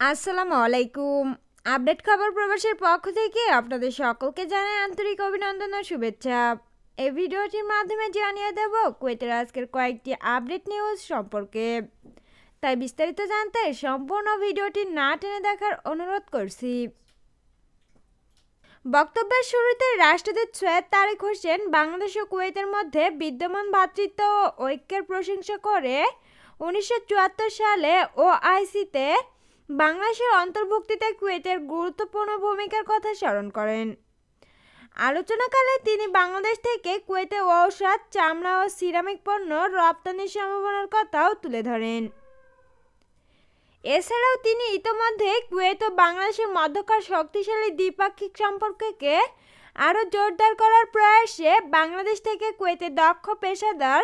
আসসালামু আলাইকুম। আপডেট খবর প্রবাসের পক্ষ থেকে আপনাদের সকলকে জানাই আন্তরিক অভিনন্দন ও শুভেচ্ছা। এই ভিডিওটির মাধ্যমে জানিয়ে দেব কুয়েতের আজকের কয়েকটি আপডেট নিউজ সম্পর্কে। তাই বিস্তারিত জানতে সম্পূর্ণ ভিডিওটি না টেনে দেখার অনুরোধ করছি। বক্তব্যের শুরুতে রাষ্ট্রদূত সৈয়দ তারিক হোসেন বাংলাদেশ ও কুয়েতের মধ্যে বিদ্যমান ভ্রাতৃত্ব ও ঐক্যের প্রশংসা করে 1974 সালে ওআইসিতে বাংলাদেশের অন্তর্ভুক্তিতে কুয়েতের গুরুত্বপূর্ণ ভূমিকার কথা স্মরণ করেন। আলোচনাকালে তিনি বাংলাদেশ থেকে কুয়েতে ঔষধ, চামড়া ও সিরামিক পণ্য রপ্তানির সম্ভাবনার কথাও তুলে ধরেন। এছাড়াও তিনি ইতোমধ্যে কুয়েত ও বাংলাদেশের মধ্যকার শক্তিশালী দ্বিপাক্ষিক সম্পর্ককে আরও জোরদার করার প্রয়াসে বাংলাদেশ থেকে কুয়েতে দক্ষ পেশাদার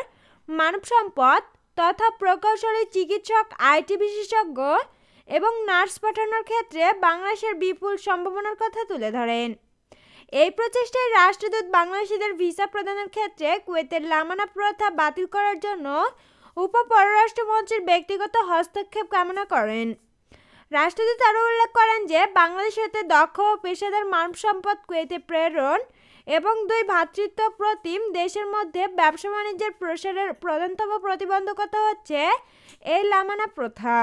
মানবসম্পদ তথা প্রকৌশলী, চিকিৎসক, আইটি বিশেষজ্ঞ এবং নার্স পাঠানোর ক্ষেত্রে বাংলাদেশের বিপুল সম্ভাবনার কথা তুলে ধরেন। এই প্রচেষ্টায় রাষ্ট্রদূত বাংলাদেশিদের ভিসা প্রদানের ক্ষেত্রে কুয়েতের লামানা প্রথা বাতিল করার জন্য উপ-পররাষ্ট্রমন্ত্রীর ব্যক্তিগত হস্তক্ষেপ কামনা করেন। রাষ্ট্রদূত আরও উল্লেখ করেন যে বাংলাদেশ হতে দক্ষ ও পেশাদার মানবসম্পদ কুয়েতে প্রেরণ এবং দুই ভ্রাতৃত্ব প্রতিম দেশের মধ্যে ব্যবসা বাণিজ্যের প্রসারের প্রধানতম প্রতিবন্ধকতা হচ্ছে এই লামানা প্রথা।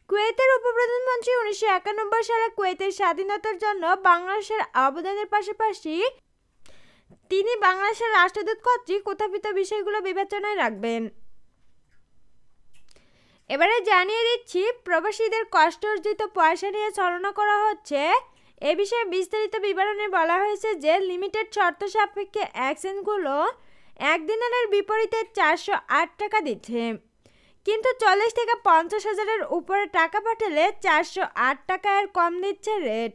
কুয়েতের উপপ্রধানমন্ত্রী 1991 সালে কুয়েতের স্বাধীনতার জন্য বাংলাদেশের অবদানের পাশাপাশি তিনি বাংলাদেশের রাষ্ট্রদূত কর্তৃক উত্থাপিত বিষয়গুলো বিবেচনায় রাখবেন। এবারে জানিয়ে দিচ্ছি প্রবাসীদের কষ্ট অর্জিত পয়সা নিয়ে ছলনা করা হচ্ছে। এ বিষয়ে বিস্তারিত বিবরণে বলা হয়েছে যে লিমিটেড শর্ত সাপেক্ষে এক্সচেঞ্জগুলো একদিনের বিপরীতে 408 টাকা দিচ্ছে, কিন্তু 40 থেকে 50 হাজারের উপরে টাকা পাঠালে 408 টাকা এর কম দিচ্ছে রেট।